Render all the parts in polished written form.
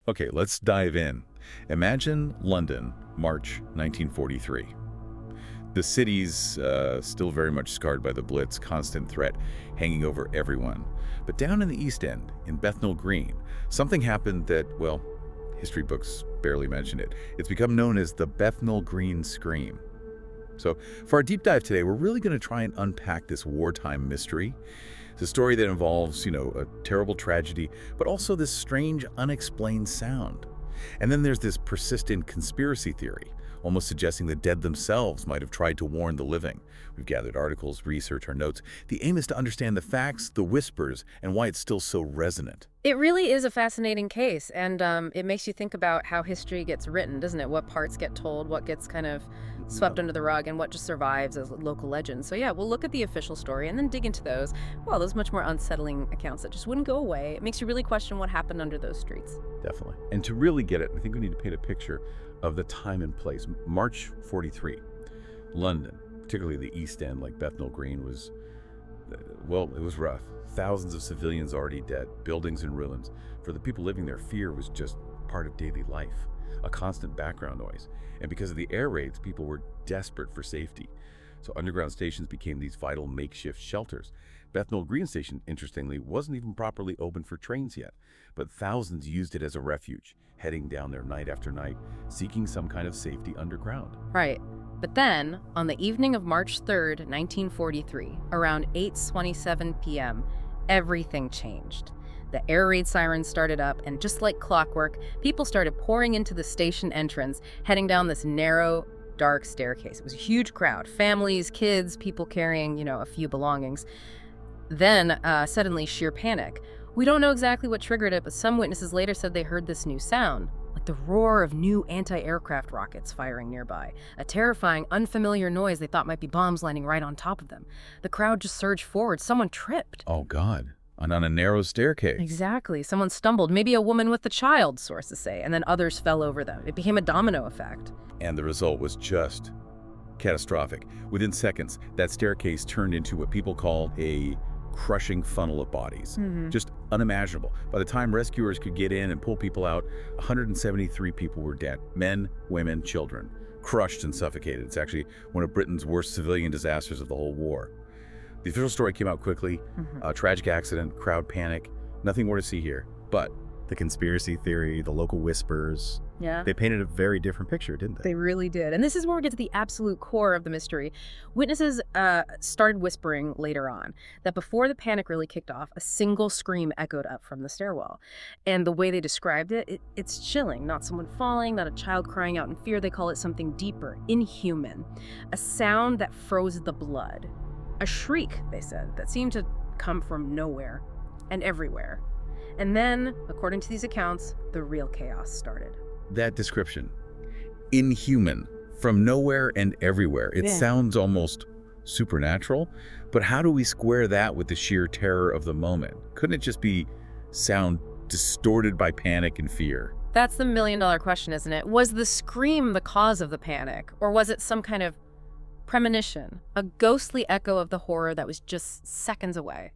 Okay, let's dive in. Imagine London, March 1943. The city's still very much scarred by the Blitz, constant threat hanging over everyone. But down in the East End, in Bethnal Green, something happened that, well, history books barely mention it. It's become known as the Bethnal Green Scream. So for our deep dive today, we're really going to try and unpack this wartime mystery. It's a story that involves, a terrible tragedy, but also this strange, unexplained sound. And then there's this persistent conspiracy theory, almost suggesting the dead themselves might have tried to warn the living. We've gathered articles, research, our notes. The aim is to understand the facts, the whispers, and why it's still so resonant. It really is a fascinating case, and it makes you think about how history gets written, doesn't it? What parts get told, what gets kind of swept under the rug, and what just survives as local legends. So yeah, we'll look at the official story and then dig into those much more unsettling accounts that just wouldn't go away. It makes you really question what happened under those streets. Definitely. And to really get it, I think we need to paint a picture of the time and place. March 43, London, particularly the East End, like Bethnal Green, was, it was rough. Thousands of civilians already dead, buildings in ruins. For the people living there, fear was just part of daily life, a constant background noise. And because of the air raids, people were desperate for safety. So underground stations became these vital makeshift shelters. Bethnal Green Station, interestingly, wasn't even properly open for trains yet, but thousands used it as a refuge, heading down there night after night, seeking some kind of safety underground. Right. But then, on the evening of March 3rd, 1943, around 8:27 p.m., everything changed. The air raid sirens started up, and just like clockwork, people started pouring into the station entrance, heading down this narrow, dark staircase. It was a huge crowd, families, kids, people carrying, a few belongings. Then, suddenly, sheer panic. We don't know exactly what triggered it, but some witnesses later said they heard this new sound, like the roar of new anti-aircraft rockets firing nearby. A terrifying, unfamiliar noise they thought might be bombs landing right on top of them. The crowd just surged forward. Someone tripped. Oh, God. And on a narrow staircase. Exactly. Someone stumbled, maybe a woman with a child, sources say, and then others fell over them. It became a domino effect. And the result was just catastrophic. Within seconds, that staircase turned into what people call a crushing funnel of bodies. Just unimaginable. By the time rescuers could get in and pull people out, 173 people were dead. Men, women, children. Crushed and suffocated. It's actually one of Britain's worst civilian disasters of the whole war. The official story came out quickly. A tragic accident, crowd panic. Nothing more to see here. But the conspiracy theory, the local whispers, they painted a very different picture, didn't they? They really did. And this is where we get to the absolute core of the mystery. Witnesses started whispering later on that before the panic really kicked off, a single scream echoed up from the stairwell. And the way they described it, it's chilling. Not someone falling, not a child crying out in fear. They call it something deeper, inhuman. A sound that froze the blood. A shriek, they said, that seemed to come from nowhere and everywhere. And then, according to these accounts, the real chaos started. That description, inhuman, from nowhere and everywhere. It sounds almost supernatural, but how do we square that with the sheer terror of the moment? Couldn't it just be sound distorted by panic and fear? That's the million-dollar question, isn't it? Was the scream the cause of the panic, or was it some kind of premonition, a ghostly echo of the horror that was just seconds away?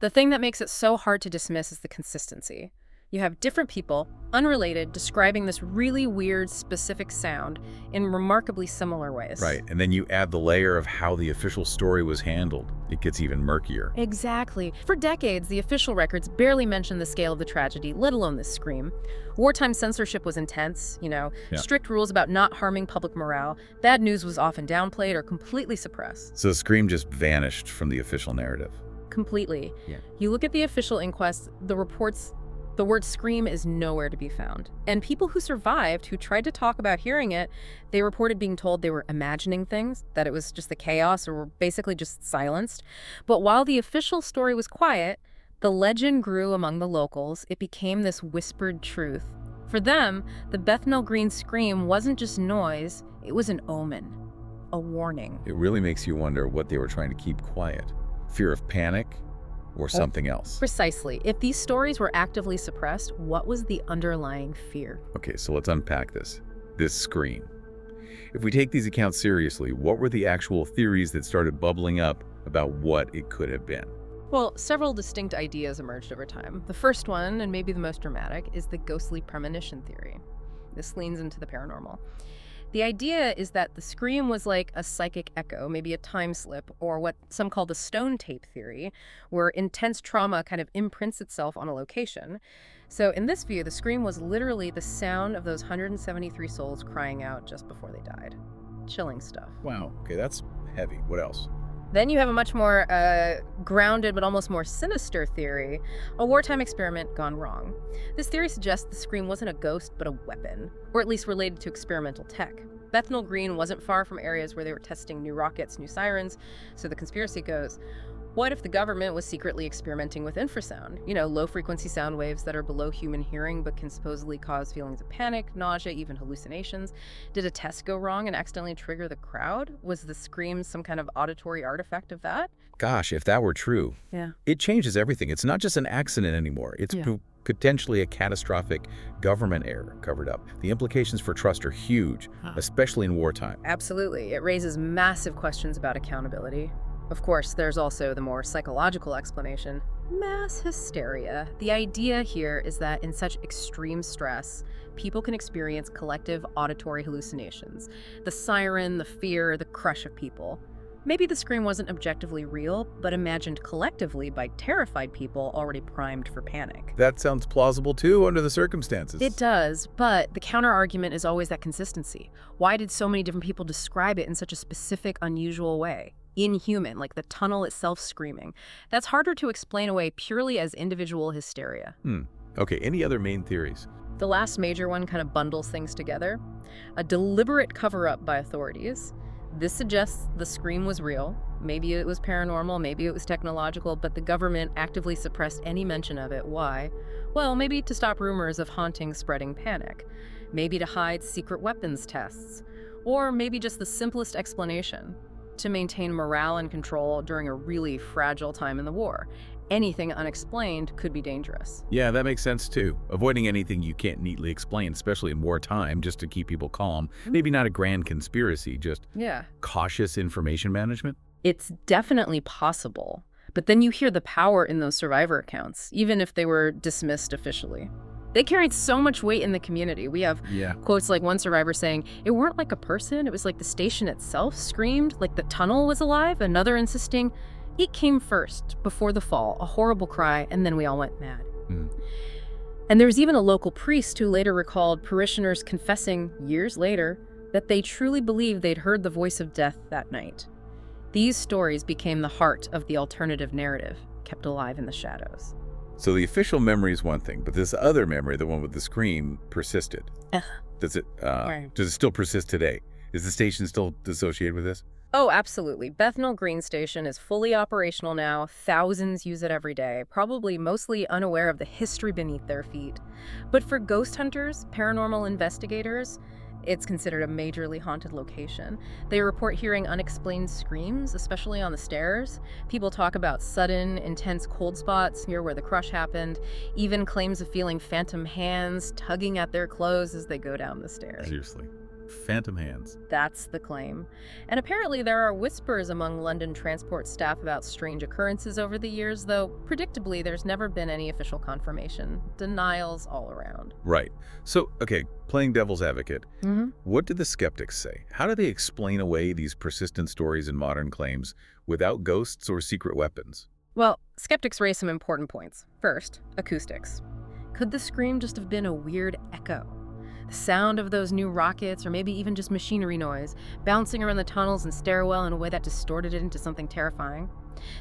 The thing that makes it so hard to dismiss is the consistency. You have different people, unrelated, describing this really weird, specific sound in remarkably similar ways. Right, and then you add the layer of how the official story was handled. It gets even murkier. Exactly. For decades, the official records barely mentioned the scale of the tragedy, let alone this scream. Wartime censorship was intense, strict rules about not harming public morale. Bad news was often downplayed or completely suppressed. So the scream just vanished from the official narrative. Completely. You look at the official inquest, the reports, the word scream is nowhere to be found. And people who survived, who tried to talk about hearing it, they reported being told they were imagining things, that it was just the chaos or were basically just silenced. But while the official story was quiet, the legend grew among the locals. It became this whispered truth. For them, the Bethnal Green Scream wasn't just noise, it was an omen, a warning. It really makes you wonder what they were trying to keep quiet. Fear of panic or something else? Precisely. If these stories were actively suppressed, what was the underlying fear? Okay, so let's unpack this scream. If we take these accounts seriously, what were the actual theories that started bubbling up about what it could have been? Well, several distinct ideas emerged over time. The first one, and maybe the most dramatic, is the ghostly premonition theory. This leans into the paranormal. The idea is that the scream was like a psychic echo, maybe a time slip, or what some call the stone tape theory, where intense trauma kind of imprints itself on a location. So in this view, the scream was literally the sound of those 173 souls crying out just before they died. Chilling stuff. Wow. Okay, that's heavy. What else? Then you have a much more grounded but almost more sinister theory, a wartime experiment gone wrong. This theory suggests the scream wasn't a ghost but a weapon, or at least related to experimental tech. Bethnal Green wasn't far from areas where they were testing new rockets, new sirens, so the conspiracy goes, what if the government was secretly experimenting with infrasound? You know, low-frequency sound waves that are below human hearing but can supposedly cause feelings of panic, nausea, even hallucinations. Did a test go wrong and accidentally trigger the crowd? Was the scream some kind of auditory artifact of that? Gosh, if that were true, Yeah. it changes everything. It's not just an accident anymore. It's potentially a catastrophic government error covered up. The implications for trust are huge, especially in wartime. Absolutely. It raises massive questions about accountability. Of course, there's also the more psychological explanation, mass hysteria. The idea here is that in such extreme stress, people can experience collective auditory hallucinations. The siren, the fear, the crush of people. Maybe the scream wasn't objectively real, but imagined collectively by terrified people already primed for panic. That sounds plausible too under the circumstances. It does, but the counter-argument is always that consistency. Why did so many different people describe it in such a specific, unusual way? Inhuman, like the tunnel itself screaming. That's harder to explain away purely as individual hysteria. Okay, any other main theories? The last major one kind of bundles things together. A deliberate cover-up by authorities. This suggests the scream was real. Maybe it was paranormal, maybe it was technological, but the government actively suppressed any mention of it. Why? Well, maybe to stop rumors of hauntings spreading panic. Maybe to hide secret weapons tests. Or maybe just the simplest explanation, to maintain morale and control during a really fragile time in the war. Anything unexplained could be dangerous. Yeah, that makes sense too. Avoiding anything you can't neatly explain, especially in wartime, just to keep people calm. Maybe not a grand conspiracy, just cautious information management. It's definitely possible. But then you hear the power in those survivor accounts, even if they were dismissed officially. They carried so much weight in the community. We have quotes like one survivor saying, it weren't like a person, it was like the station itself screamed, like the tunnel was alive. Another insisting, it came first, before the fall, a horrible cry, and then we all went mad. And there was even a local priest who later recalled parishioners confessing, years later, that they truly believed they'd heard the voice of death that night. These stories became the heart of the alternative narrative, kept alive in the shadows. So the official memory is one thing, but this other memory, the one with the scream, persisted. Does it still persist today? Is the station still associated with this? Oh, absolutely. Bethnal Green Station is fully operational now. Thousands use it every day, probably mostly unaware of the history beneath their feet. But for ghost hunters, paranormal investigators, it's considered a majorly haunted location. They report hearing unexplained screams, especially on the stairs. People talk about sudden, intense cold spots near where the crush happened, even claims of feeling phantom hands tugging at their clothes as they go down the stairs. Seriously. Phantom hands. That's the claim. And apparently there are whispers among London transport staff about strange occurrences over the years, though predictably there's never been any official confirmation. Denials all around. Right. So, okay, playing devil's advocate, what do the skeptics say? How do they explain away these persistent stories and modern claims without ghosts or secret weapons? Well, skeptics raise some important points. First, acoustics. Could the scream just have been a weird echo? The sound of those new rockets, or maybe even just machinery noise, bouncing around the tunnels and stairwell in a way that distorted it into something terrifying.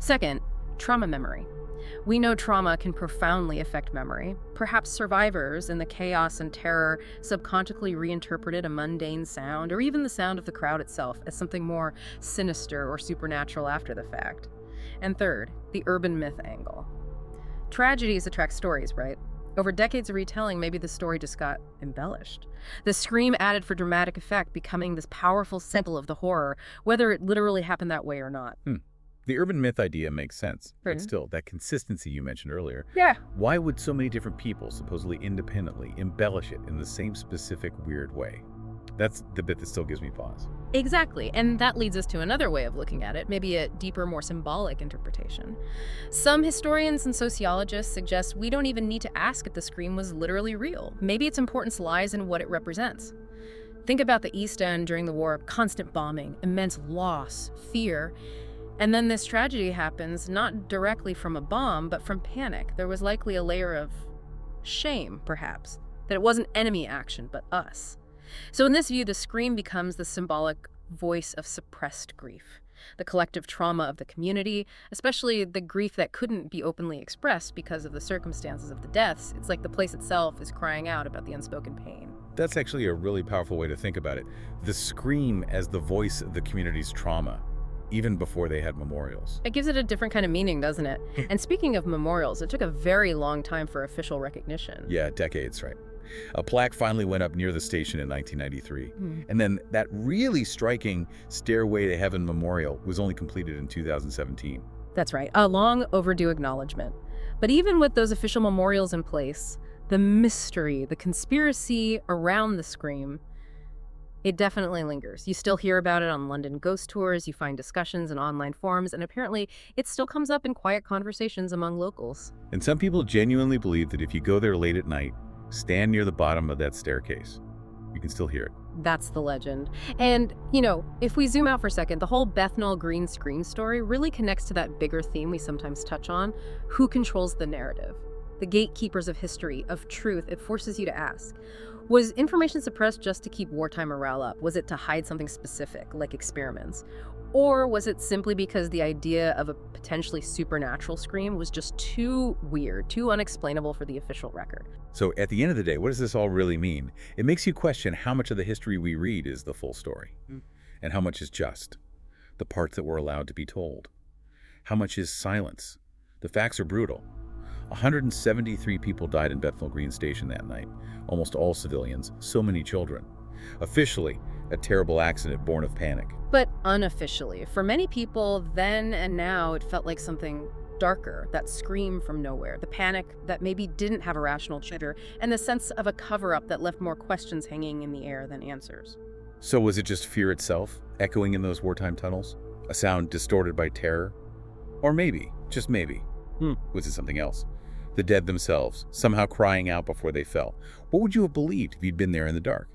Second, trauma memory. We know trauma can profoundly affect memory. Perhaps survivors, in the chaos and terror, subconsciously reinterpreted a mundane sound, or even the sound of the crowd itself, as something more sinister or supernatural after the fact. And third, the urban myth angle. Tragedies attract stories, right? Over decades of retelling, maybe the story just got embellished. The scream added for dramatic effect, becoming this powerful symbol of the horror, whether it literally happened that way or not. The urban myth idea makes sense, but still, that consistency you mentioned earlier. Yeah. Why would so many different people, supposedly independently, embellish it in the same specific weird way? That's the bit that still gives me pause. Exactly, and that leads us to another way of looking at it, maybe a deeper, more symbolic interpretation. Some historians and sociologists suggest we don't even need to ask if the scream was literally real. Maybe its importance lies in what it represents. Think about the East End during the war, constant bombing, immense loss, fear, and then this tragedy happens not directly from a bomb, but from panic. There was likely a layer of shame, perhaps, that it wasn't enemy action, but us. So in this view, the scream becomes the symbolic voice of suppressed grief, the collective trauma of the community, especially the grief that couldn't be openly expressed because of the circumstances of the deaths. It's like the place itself is crying out about the unspoken pain. That's actually a really powerful way to think about it. The scream as the voice of the community's trauma, even before they had memorials. It gives it a different kind of meaning, doesn't it? And speaking of memorials, it took a very long time for official recognition. Yeah, decades, right? A plaque finally went up near the station in 1993. And then that really striking Stairway to Heaven memorial was only completed in 2017. That's right, a long overdue acknowledgement. But even with those official memorials in place, the mystery, the conspiracy around the scream, it definitely lingers. You still hear about it on London ghost tours, you find discussions in online forums, and apparently it still comes up in quiet conversations among locals. And some people genuinely believe that if you go there late at night, stand near the bottom of that staircase, you can still hear it. That's the legend. And, you know, if we zoom out for a second, the whole Bethnal Green Scream story really connects to that bigger theme we sometimes touch on: who controls the narrative? The gatekeepers of history, of truth. It forces you to ask, was information suppressed just to keep wartime morale up? Was it to hide something specific, like experiments? Or was it simply because the idea of a potentially supernatural scream was just too weird, too unexplainable for the official record? So at the end of the day, what does this all really mean? It makes you question how much of the history we read is the full story, and how much is just the parts that we're allowed to be told. How much is silence? The facts are brutal. 173 people died in Bethnal Green Station that night, almost all civilians, so many children. Officially, a terrible accident born of panic. But unofficially, for many people then and now, it felt like something darker, that scream from nowhere, the panic that maybe didn't have a rational trigger, and the sense of a cover-up that left more questions hanging in the air than answers. So was it just fear itself, echoing in those wartime tunnels? A sound distorted by terror? Or maybe, just maybe, was it something else? The dead themselves, somehow crying out before they fell. What would you have believed if you'd been there in the dark?